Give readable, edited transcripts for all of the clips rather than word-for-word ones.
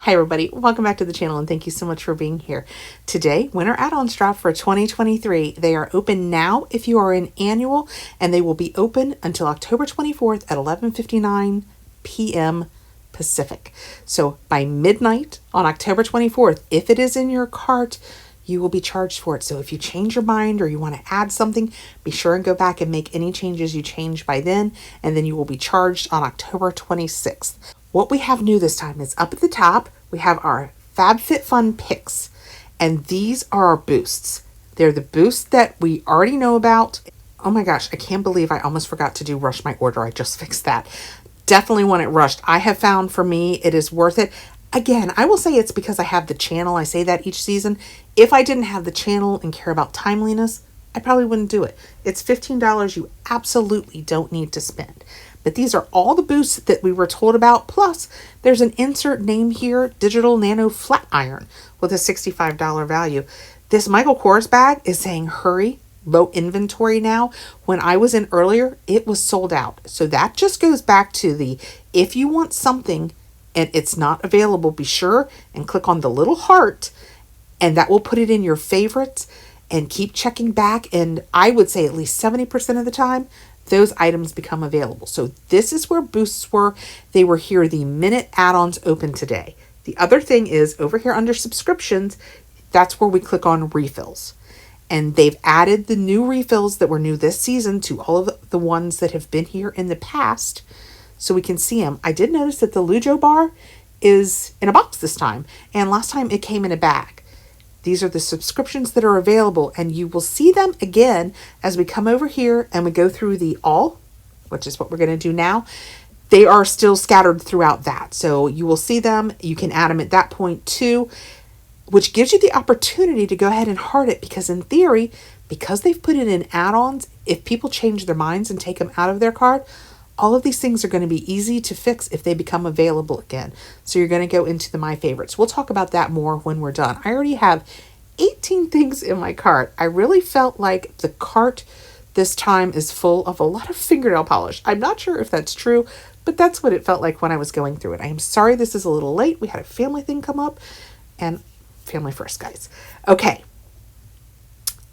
Hi everybody, welcome back to the channel and thank you so much for being here. Today, winter add-ons drop for 2023. They are open now if you are an annual, and they will be open until October 24th at 11:59 p.m. Pacific. So by midnight on October 24th, if it is in your cart, you will be charged for it. So if you change your mind or you want to add something, be sure and go back and make any changes you change by then, and then you will be charged on October 26th. What we have new this time is up at the top, we have our Fabfitfun picks, and these are our boosts. They're the boosts that we already know about. Oh my gosh, I can't believe I almost forgot to rush my order. I just fixed that. Definitely want it rushed. I have found for me, it is worth it. Again, I will say it's because I have the channel. I say that each season. If I didn't have the channel and care about timeliness, I probably wouldn't do it. It's $15 you absolutely don't need to spend. But these are all the boosts that we were told about. Plus, there's an insert name here, Digital Nano Flat Iron, with a $65 value. This Michael Kors bag is saying hurry, low inventory now. When I was in earlier, it was sold out. So that just goes back to the, if you want something and it's not available, be sure and click on the little heart, and that will put it in your favorites, and keep checking back. And I would say at least 70% of the time, those items become available. So this is where boosts were. They were here the minute add-ons open today. The other thing is over here under subscriptions, that's where we click on refills. And they've added the new refills that were new this season to all of the ones that have been here in the past, so we can see them. I did notice that the Lujo bar is in a box this time, and last time it came in a bag. These are the subscriptions that are available, and you will see them again as we come over here and we go through the all, which is what we're going to do now. They are still scattered throughout that. So you will see them. You can add them at that point too, which gives you the opportunity to go ahead and heart it, because in theory, because they've put it in add-ons, if people change their minds and take them out of their cart, all of these things are going to be easy to fix if they become available again. So you're going to go into the My Favorites. We'll talk about that more when we're done. I already have 18 things in my cart. I really felt like the cart this time is full of a lot of fingernail polish. I'm not sure if that's true, but that's what it felt like when I was going through it. I am sorry this is a little late. We had a family thing come up, and family first, guys. Okay.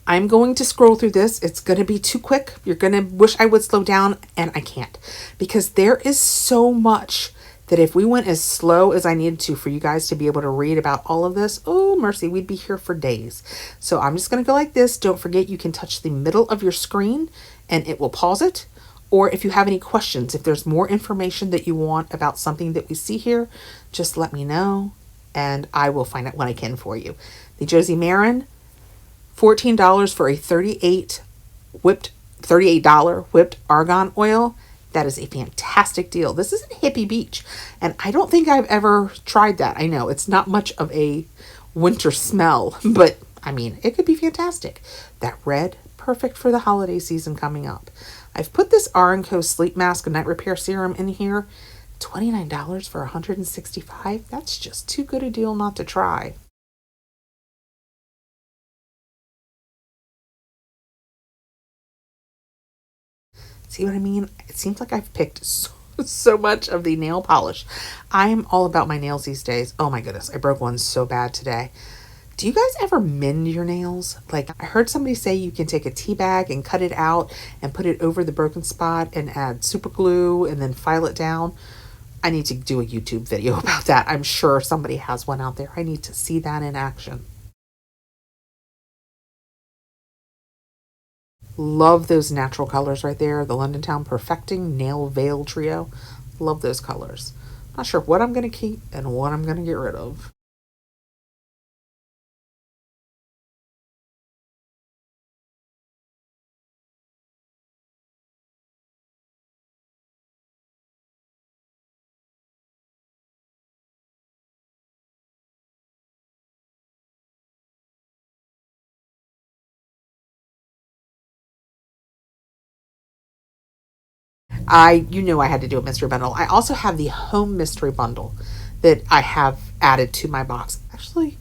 I'm going to scroll through this. It's going to be too quick. You're going to wish I would slow down, and I can't, because there is so much that if we went as slow as I needed to for you guys to be able to read about all of this, oh mercy, we'd be here for days. So I'm just going to go like this. Don't forget, you can touch the middle of your screen and it will pause it. Or if you have any questions, if there's more information that you want about something that we see here, just let me know and I will find out what I can for you. The Josie Marin, $14 for a $38 whipped argan oil. That is a fantastic deal. This is in Hippie Beach, and I don't think I've ever tried that. I know it's not much of a winter smell, but I mean, it could be fantastic. That red, perfect for the holiday season coming up. I've put this R&Co Sleep Mask and Night Repair Serum in here. $29 for $165. That's just too good a deal not to try. See what I mean? It seems like I've picked so much of the nail polish. I am all about my nails these days. Oh my goodness, I broke one so bad today. Do you guys ever mend your nails? Like, I heard somebody say you can take a tea bag and cut it out and put it over the broken spot and add super glue and then file it down. I need to do a YouTube video about that. I'm sure somebody has one out there. I need to see that in action. Love those natural colors right there. The London Town Perfecting Nail Veil Trio. Love those colors. Not sure what I'm going to keep and what I'm going to get rid of. You know I had to do a mystery bundle. I also have the home mystery bundle that I have added to my box. Actually,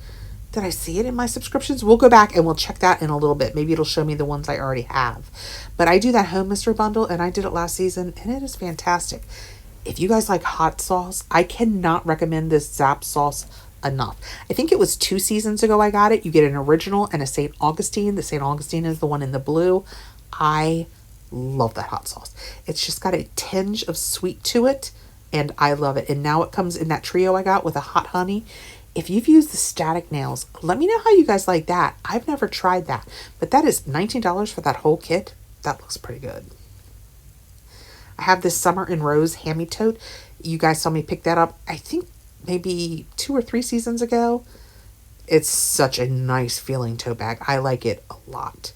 did I see it in my subscriptions? We'll go back and we'll check that in a little bit. Maybe it'll show me the ones I already have. But I do that home mystery bundle, and I did it last season, and it is fantastic. if you guys like hot sauce, I cannot recommend this Zap sauce enough. I think it was 2 seasons ago I got it. You get an original and a St. Augustine. The St. Augustine is the one in the blue. I love that hot sauce. It's just got a tinge of sweet to it, and I love it. And now it comes in that trio I got with a hot honey. If you've used the static nails, let me know how you guys like that. I've never tried that, but that is $19 for that whole kit. That looks pretty good. I have this Summer in Rose Hammy Tote. You guys saw me pick that up, I think maybe 2 or 3 seasons ago. It's such a nice feeling tote bag. I like it a lot.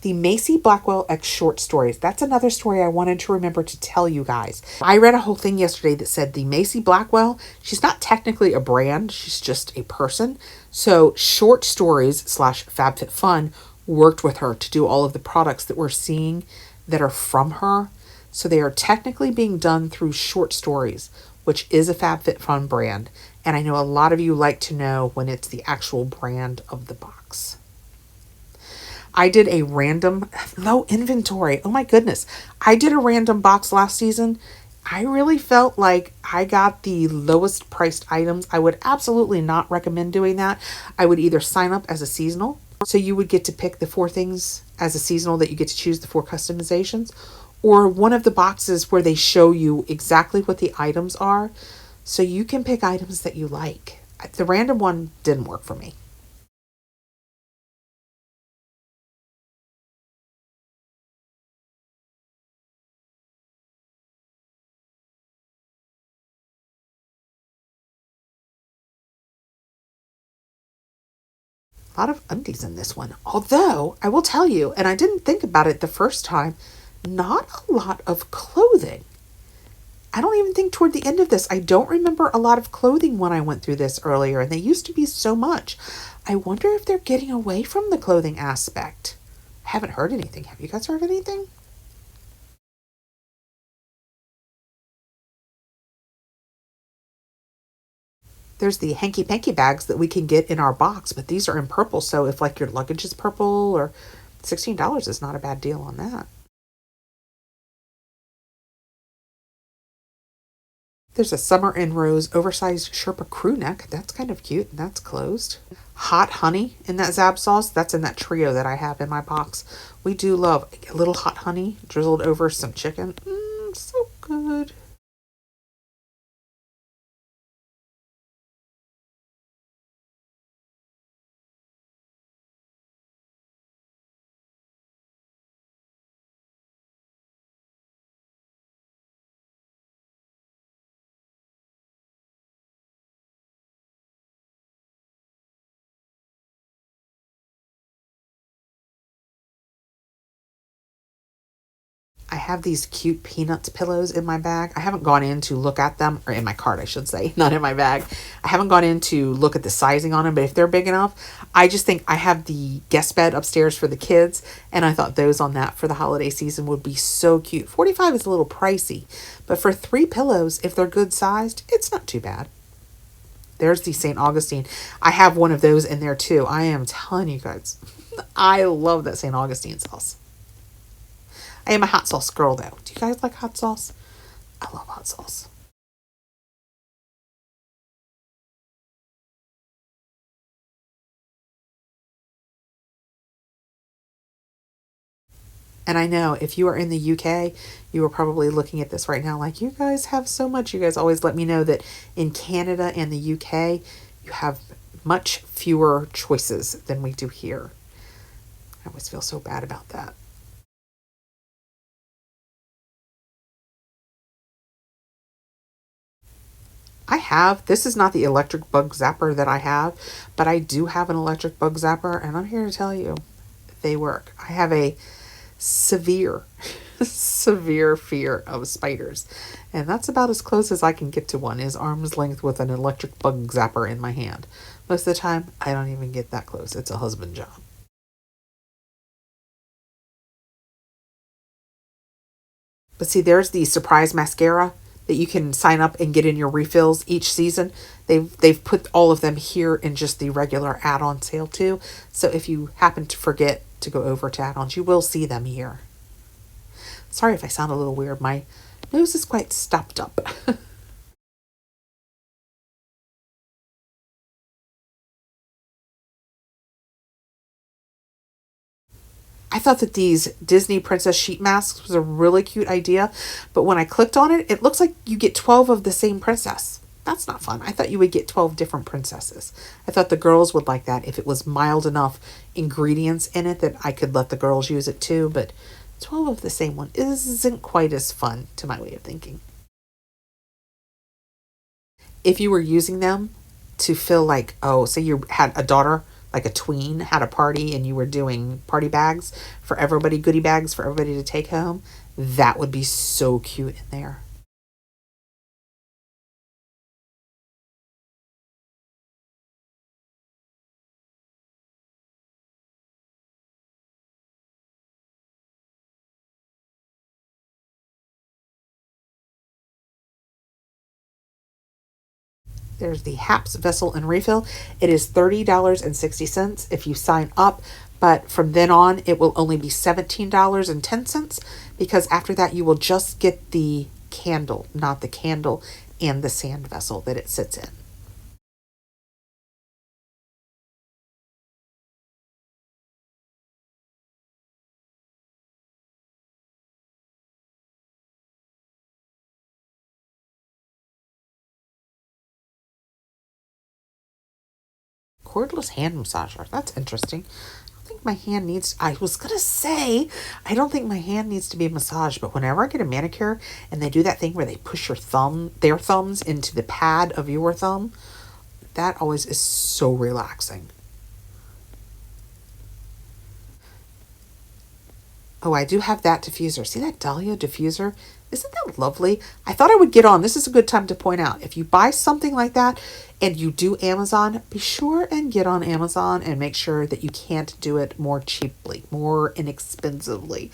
The Macy Blackwell X short stories. That's another story I wanted to remember to tell you guys. I read a whole thing yesterday that said the Macy Blackwell, she's not technically a brand, she's just a person. So Short Stories / Fabfitfun worked with her to do all of the products that we're seeing that are from her. So they are technically being done through Short Stories, which is a Fabfitfun brand. And I know a lot of you like to know when it's the actual brand of the box. I did a random, low inventory. Oh my goodness. I did a random box last season. I really felt like I got the lowest priced items. I would absolutely not recommend doing that. I would either sign up as a seasonal. So you would get to pick the 4 things as a seasonal that you get to choose the 4 customizations. Or one of the boxes where they show you exactly what the items are. So you can pick items that you like. The random one didn't work for me. A lot of undies in this one. Although, I will tell you, and I didn't think about it the first time, not a lot of clothing. I don't even think toward the end of this, I don't remember a lot of clothing when I went through this earlier, and they used to be so much. I wonder if they're getting away from the clothing aspect. I haven't heard anything. Have you guys heard anything? There's the hanky-panky bags that we can get in our box, but these are in purple, so if like your luggage is purple, or $16 is not a bad deal on that. There's a Summer in Rose oversized Sherpa crew neck. That's kind of cute, and that's closed. Hot honey in that Zap sauce. That's in that trio that I have in my box. We do love a little hot honey drizzled over some chicken. So good. I have these cute Peanuts pillows in my bag. I haven't gone in to look at them, or in my cart, I should say, not in my bag. I haven't gone in to look at the sizing on them, but if they're big enough, I just think I have the guest bed upstairs for the kids, and I thought those on that for the holiday season would be so cute. $45 is a little pricey, but for 3 pillows, if they're good sized, it's not too bad. There's the St. Augustine. I have one of those in there too. I am telling you guys, I love that St. Augustine sauce. I am a hot sauce girl though. Do you guys like hot sauce? I love hot sauce. And I know if you are in the UK, you are probably looking at this right now like, you guys have so much. You guys always let me know that in Canada and the UK, you have much fewer choices than we do here. I always feel so bad about that. This is not the electric bug zapper that I have, but I do have an electric bug zapper, and I'm here to tell you, they work. I have a severe, severe fear of spiders, and that's about as close as I can get to one, is arm's length with an electric bug zapper in my hand. Most of the time, I don't even get that close. It's a husband job. But see, there's the surprise mascara that you can sign up and get in your refills each season. They've put all of them here in just the regular add-on sale too. So if you happen to forget to go over to add-ons, you will see them here. Sorry if I sound a little weird. My Nose is quite stopped up. I thought that these Disney princess sheet masks was a really cute idea, but when I clicked on it, it looks like you get 12 of the same princess. That's not fun. I thought you would get 12 different princesses. I thought the girls would like that if it was mild enough ingredients in it that I could let the girls use it too, but 12 of the same one isn't quite as fun to my way of thinking. If you were using them to fill, like, oh, say you had a daughter, like a tween, had a party and you were doing party bags for everybody, goodie bags for everybody to take home, that would be so cute in there. There's the Haps Vessel and Refill. It is $30.60 if you sign up, but from then on, it will only be $17.10 because after that, you will just get the candle, not the candle and the sand vessel that it sits in. Cordless hand massager. That's interesting. I don't think my hand needs, I was going to say, I don't think my hand needs to be massaged, but whenever I get a manicure and they do that thing where they push their thumbs into the pad of your thumb, that always is so relaxing. Oh, I do have that diffuser. See that Dahlia diffuser? Isn't that lovely? I thought I would get on. This is a good time to point out. If you buy something like that and you do Amazon, be sure and get on Amazon and make sure that you can't do it more cheaply, more inexpensively.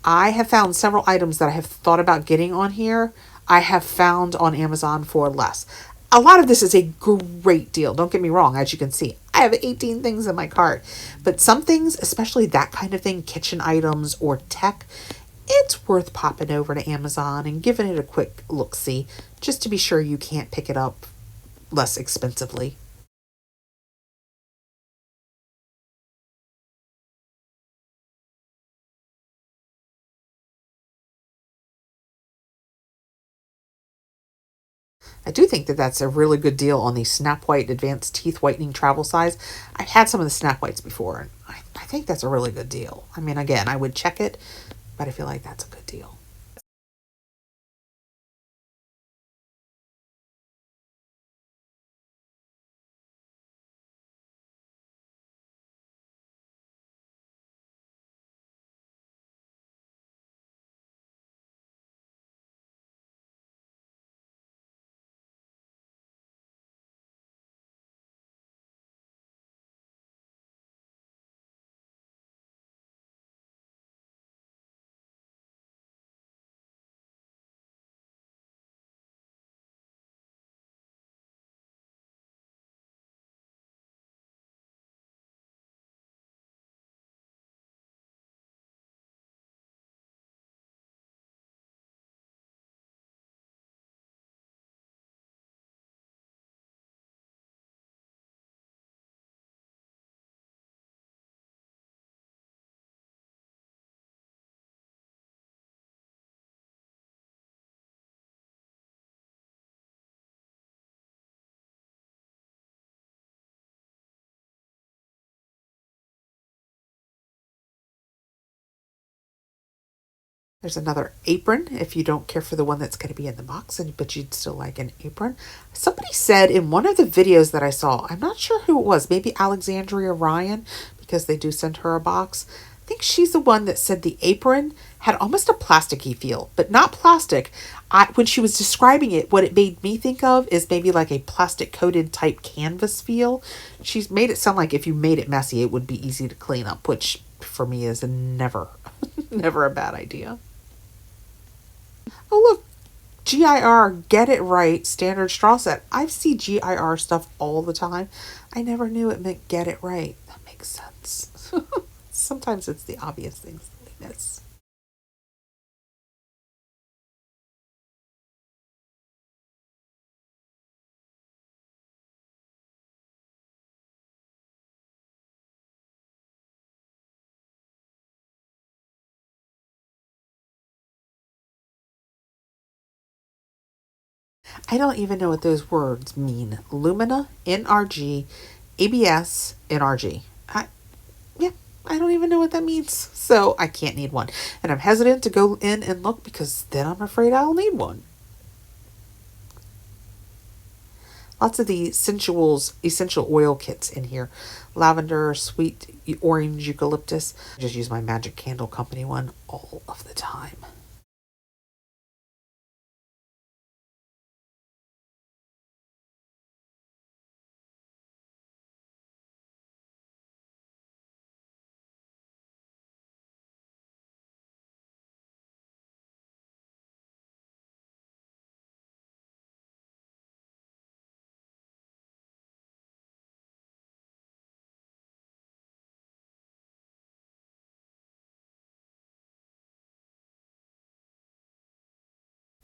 I have found several items that I have thought about getting on here. I have found on Amazon for less. A lot of this is a great deal. Don't get me wrong. As you can see, I have 18 things in my cart. But some things, especially that kind of thing, kitchen items or tech, it's worth popping over to Amazon and giving it a quick look-see just to be sure you can't pick it up less expensively. I do think that that's a really good deal on the Snap White Advanced Teeth Whitening Travel Size. I've had some of the Snap Whites before, and I think that's a really good deal. I mean, again, I would check it, but I feel like that's a good deal. There's another apron if you don't care for the one that's going to be in the box, but you'd still like an apron. Somebody said in one of the videos that I saw, I'm not sure who it was, maybe Alexandria Ryan, because they do send her a box. I think she's the one that said the apron had almost a plasticky feel, but not plastic. When she was describing it, what it made me think of is maybe like a plastic coated type canvas feel. She's made it sound like if you made it messy, it would be easy to clean up, which for me is never, never a bad idea. Oh, look, GIR, get it right, standard straw set. I see GIR stuff all the time. I never knew it meant get it right. That makes sense. Sometimes it's the obvious things that we miss. I don't even know what those words mean. Lumina, NRG, ABS, NRG. Yeah, I don't even know what that means. So I can't need one. And I'm hesitant to go in and look because then I'm afraid I'll need one. Lots of the essential oil kits in here. Lavender, sweet orange eucalyptus. I just use my Magic Candle Company one all of the time.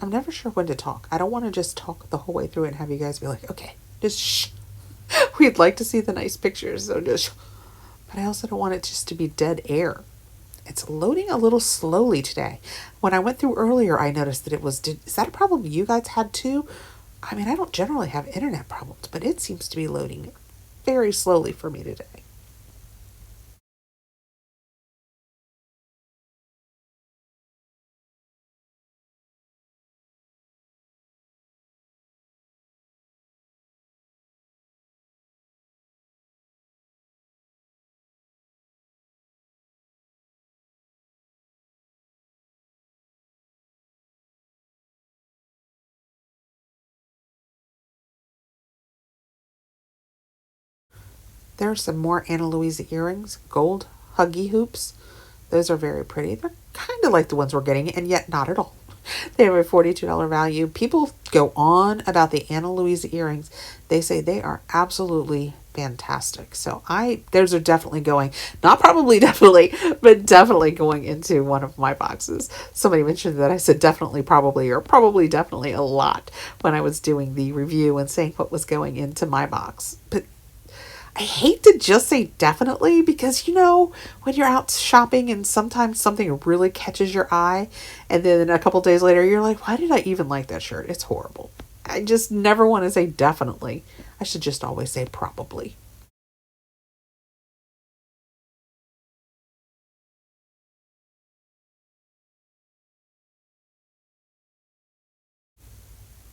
I'm never sure when to talk. I don't want to just talk the whole way through it and have you guys be like, okay, just shh. We'd like to see the nice pictures, so just shh. But I also don't want it just to be dead air. It's loading a little slowly today. When I went through earlier, I noticed that it was, is that a problem you guys had too? I mean, I don't generally have internet problems, but it seems to be loading very slowly for me today. There are some more Ana Luisa earrings, gold huggy hoops. Those are very pretty. They're kind of like the ones we're getting, and yet not at all. They have a $42 value. People go on about the Ana Luisa earrings. They say they are absolutely fantastic. So those are definitely going, not probably definitely, but definitely going into one of my boxes. Somebody mentioned that I said definitely probably, or probably definitely a lot when I was doing the review and saying what was going into my box. But I hate to just say definitely because, when you're out shopping and sometimes something really catches your eye and then a couple days later you're like, why did I even like that shirt? It's horrible. I just never want to say definitely. I should just always say probably.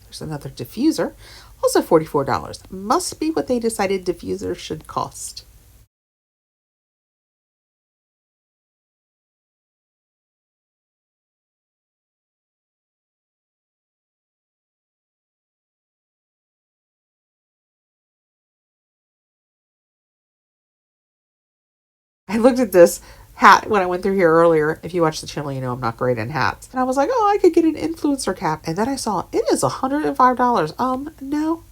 There's another diffuser, also $44. Must be what they decided diffusers should cost. I looked at this hat when I went through here earlier. If you watch the channel, you know I'm not great in hats. And I was like, oh, I could get an influencer cap. And then I saw it is $105. No,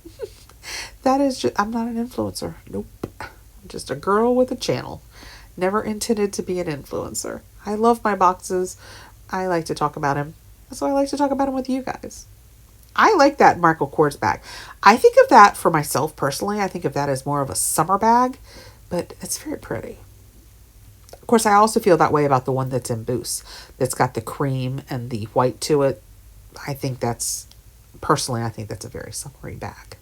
that is just, I'm not an influencer. Nope. I'm just a girl with a channel. Never intended to be an influencer. I love my boxes. I like to talk about them. So I like to talk about them with you guys. I like that Michael Kors bag. I think of that for myself personally. I think of that as more of a summer bag, but it's very pretty. Of course, I also feel that way about the one that's in Boost. That's got the cream and the white to it. I think that's a very summery bag.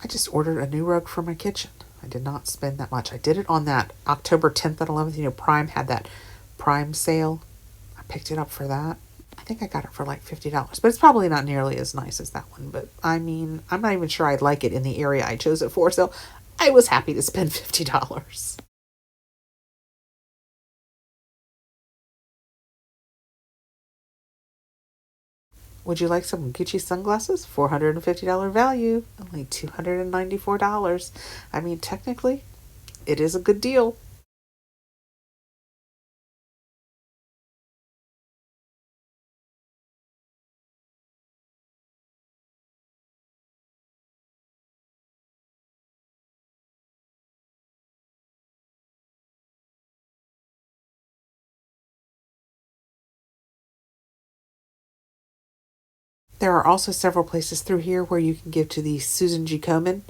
I just ordered a new rug for my kitchen. I did not spend that much. I did it on that October 10th and 11th. Prime had that Prime sale. I picked it up for that. I think I got it for like $50, but it's probably not nearly as nice as that one. But I mean, I'm not even sure I'd like it in the area I chose it for. So I was happy to spend $50. Would you like some Gucci sunglasses? $450 value, only $294. I mean, technically, it is a good deal. There are also several places through here where you can give to the Susan G. Komen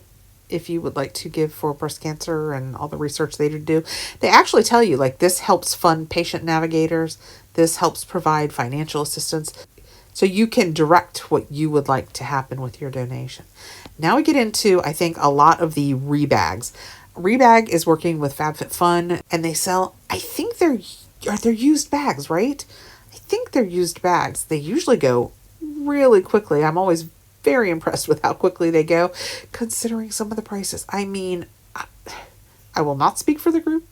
if you would like to give for breast cancer and all the research they do. They actually tell you, like, this helps fund patient navigators. This helps provide financial assistance. So you can direct what you would like to happen with your donation. Now we get into, I think, a lot of the rebags. Rebag is working with Fabfitfun, and they sell, I think they're used bags, right? I think they're used bags. They usually go really quickly. I'm always very impressed with how quickly they go, considering some of the prices. I mean, I will not speak for the group.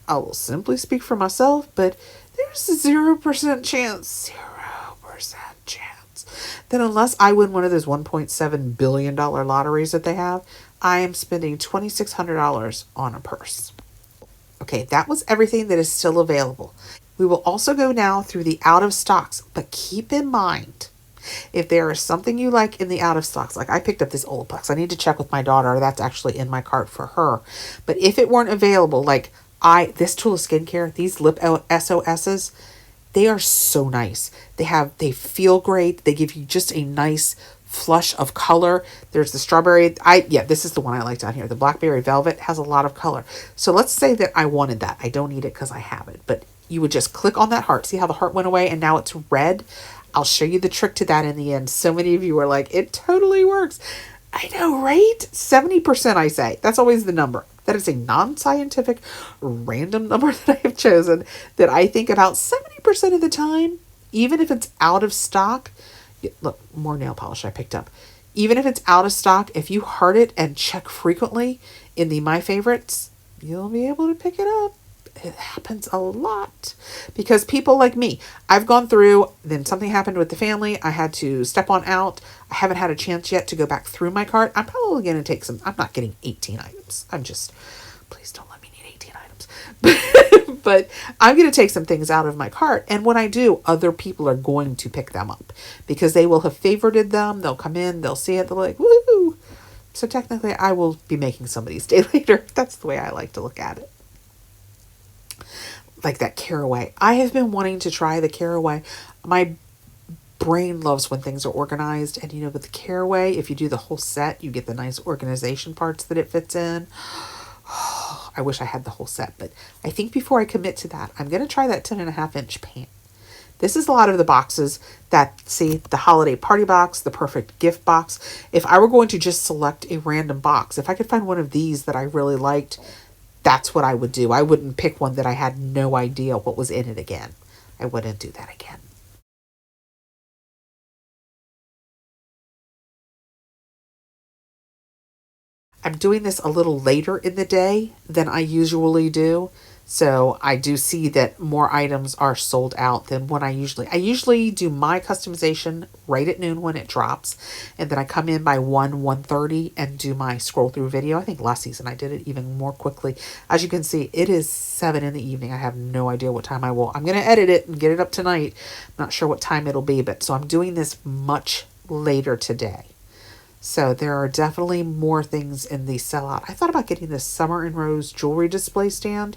I will simply speak for myself, but there's a 0% chance, 0% chance, that unless I win one of those $1.7 billion lotteries that they have, I am spending $2,600 on a purse. Okay, that was everything that is still available. We will also go now through the out of stocks, but keep in mind, if there is something you like in the out of stocks, like I picked up this Olaplex, I need to check with my daughter. That's actually in my cart for her. But if it weren't available, like this Tula skincare, these lip SOSs, they are so nice. They feel great. They give you just a nice flush of color. There's the strawberry. This is the one I like down here. The blackberry velvet has a lot of color. So let's say that I wanted that. I don't need it because I have it, but you would just click on that heart. See how the heart went away and now it's red? I'll show you the trick to that in the end. So many of you are like, it totally works. I know, right? 70%, I say. That's always the number. That is a non-scientific, random number that I have chosen that I think about 70% of the time, even if it's out of stock. Look, more nail polish I picked up. Even if it's out of stock, if you heart it and check frequently in the My Favorites, you'll be able to pick it up. It happens a lot because people like me, I've gone through, then something happened with the family. I had to step on out. I haven't had a chance yet to go back through my cart. I'm probably going to take I'm not getting 18 items. Please don't let me need 18 items. But I'm going to take some things out of my cart. And when I do, other people are going to pick them up because they will have favorited them. They'll come in, they'll see it. They'll be like, woohoo. So technically I will be making somebody's day later. That's the way I like to look at it. Like that caraway. I have been wanting to try the caraway. My brain loves when things are organized. And with the caraway, if you do the whole set, you get the nice organization parts that it fits in. Oh, I wish I had the whole set. But I think before I commit to that, I'm going to try that 10.5-inch pan. This is a lot of the boxes the holiday party box, the perfect gift box. If I were going to just select a random box, if I could find one of these that I really liked, that's what I would do. I wouldn't pick one that I had no idea what was in it again. I wouldn't do that again. I'm doing this a little later in the day than I usually do. So I do see that more items are sold out than when I usually do my customization right at noon when it drops. And then I come in by 1:30 and do my scroll through video. I think last season I did it even more quickly. As you can see, it is 7 in the evening. I have no idea what time I'm going to edit it and get it up tonight. I'm not sure what time it'll be, but so I'm doing this much later today. So there are definitely more things in the sellout. I thought about getting this Summer in Rose jewelry display stand.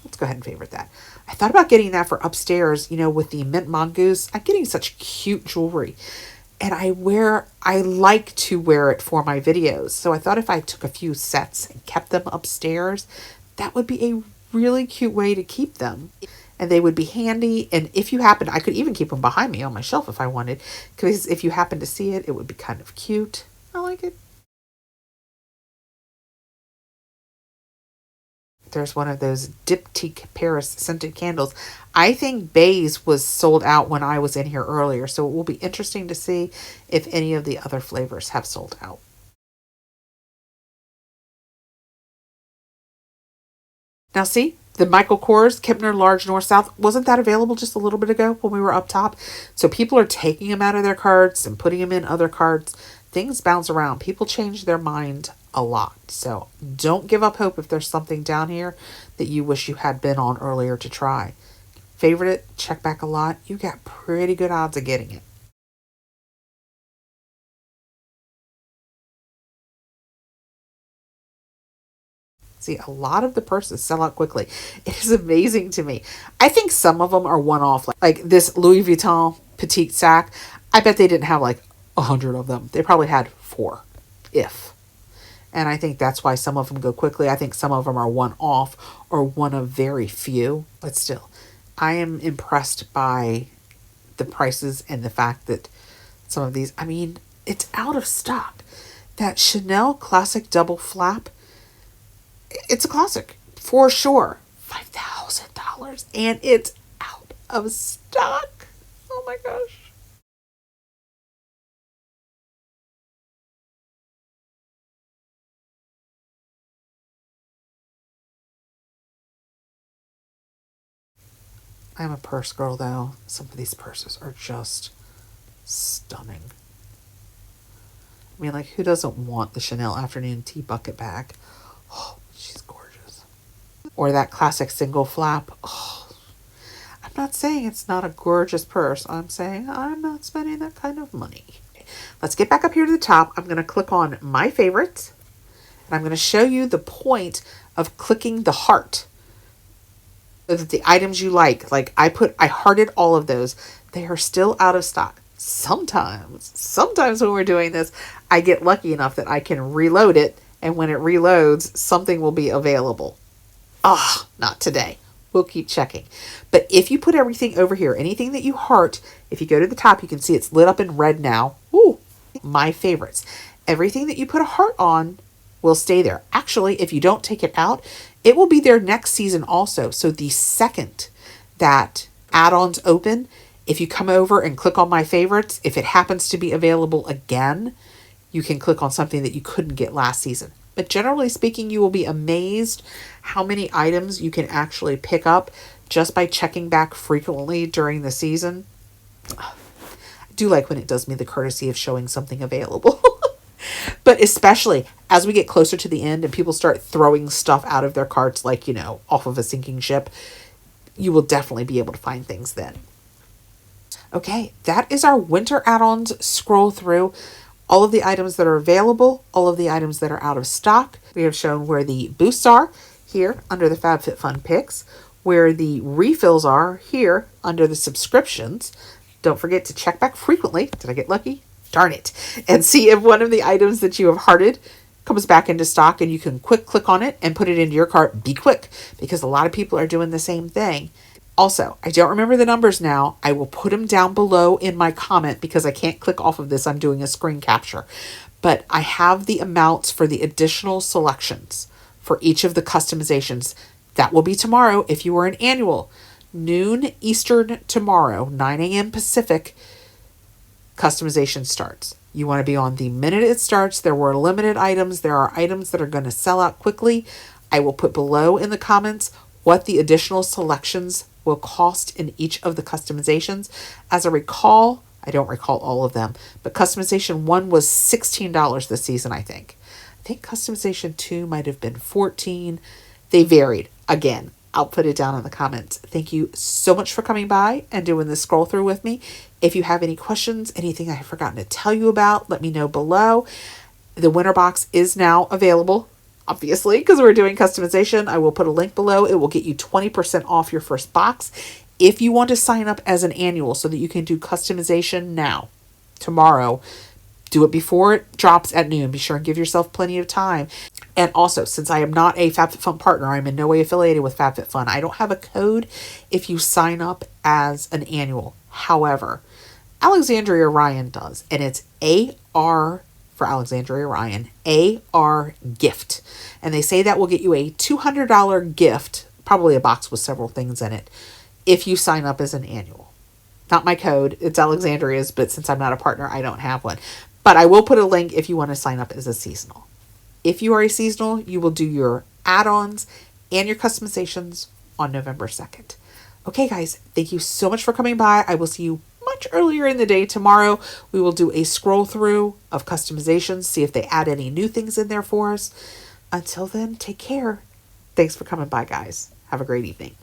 Let's go ahead and favorite that. I thought about getting that for upstairs, with the mint mongoose. I'm getting such cute jewelry. And I like to wear it for my videos. So I thought if I took a few sets and kept them upstairs, that would be a really cute way to keep them. And they would be handy. And if you happen, I could even keep them behind me on my shelf if I wanted. Because if you happen to see it, it would be kind of cute. I like it. There's one of those Diptyque Paris scented candles. I think Bays was sold out when I was in here earlier. So it will be interesting to see if any of the other flavors have sold out. Now see, the Michael Kors Kempner Large North South, wasn't that available just a little bit ago when we were up top? So people are taking them out of their carts and putting them in other carts. Things bounce around. People change their mind a lot. So don't give up hope if there's something down here that you wish you had been on earlier to try. Favorite it, check back a lot. You got pretty good odds of getting it. See, a lot of the purses sell out quickly. It is amazing to me. I think some of them are one-off. Like this Louis Vuitton petite sac. I bet they didn't have like 100 of them. They probably had 4, if. And I think that's why some of them go quickly. I think some of them are one-off or one of very few. But still, I am impressed by the prices and the fact that some of these, I mean, it's out of stock. That Chanel Classic Double Flap, it's a classic for sure. $5,000 and it's out of stock. Oh my gosh. I'm a purse girl though. Some of these purses are just stunning. I mean, like, who doesn't want the Chanel Afternoon Tea Bucket bag? Oh, she's gorgeous. Or that classic single flap. Oh, I'm not saying it's not a gorgeous purse. I'm saying I'm not spending that kind of money. Let's get back up here to the top. I'm going to click on My Favorites. And I'm going to show you the point of clicking the heart. So that the items you like I hearted all of those. They are still out of stock. Sometimes when we're doing this, I get lucky enough that I can reload it, and when it reloads, something will be available. Not today. We'll keep checking. But if you put everything over here, anything that you heart, if you go to the top, you can see it's lit up in red now. Ooh, My Favorites. Everything that you put a heart on will stay there. Actually, if you don't take it out, it will be there next season also. So the second that add-ons open, if you come over and click on My Favorites, if it happens to be available again, you can click on something that you couldn't get last season. But generally speaking, you will be amazed how many items you can actually pick up just by checking back frequently during the season. I do like when it does me the courtesy of showing something available. But especially as we get closer to the end and people start throwing stuff out of their carts, like, off of a sinking ship, you will definitely be able to find things then. Okay, that is our winter add-ons scroll through. All of the items that are available, all of the items that are out of stock. We have shown where the boosts are here under the Fabfitfun picks, where the refills are here under the subscriptions. Don't forget to check back frequently. Did I get lucky? Darn it. And see if one of the items that you have hearted comes back into stock, and you can click on it and put it into your cart. Be quick, because a lot of people are doing the same thing. Also, I don't remember the numbers now. I will put them down below in my comment because I can't click off of this. I'm doing a screen capture. But I have the amounts for the additional selections for each of the customizations. That will be tomorrow if you are an annual. Noon Eastern tomorrow, 9 a.m. Pacific, customization starts. You want to be on the minute it starts. There were limited items. There are items that are going to sell out quickly. I will put below in the comments what the additional selections will cost in each of the customizations. As I recall, I don't recall all of them, but customization 1 was $16 this season, I think. I think customization 2 might have been $14. They varied. Again, I'll put it down in the comments. Thank you so much for coming by and doing this scroll through with me. If you have any questions, anything I've forgotten to tell you about, let me know below. The winter box is now available. Obviously, because we're doing customization, I will put a link below. It will get you 20% off your first box if you want to sign up as an annual so that you can do customization now, tomorrow. Do it before it drops at noon. Be sure and give yourself plenty of time. And also, since I am not a Fabfitfun partner, I'm in no way affiliated with Fabfitfun. I don't have a code if you sign up as an annual. However, Alexandria Ryan does, and it's AR for Alexandria Ryan, ARGIFT. And they say that will get you a $200 gift, probably a box with several things in it, if you sign up as an annual. Not my code, it's Alexandria's, but since I'm not a partner, I don't have one. But I will put a link if you want to sign up as a seasonal. If you are a seasonal, you will do your add-ons and your customizations on November 2nd. Okay, guys, thank you so much for coming by. I will see you much earlier in the day tomorrow. We will do a scroll through of customizations, see if they add any new things in there for us. Until then, take care. Thanks for coming by, guys. Have a great evening.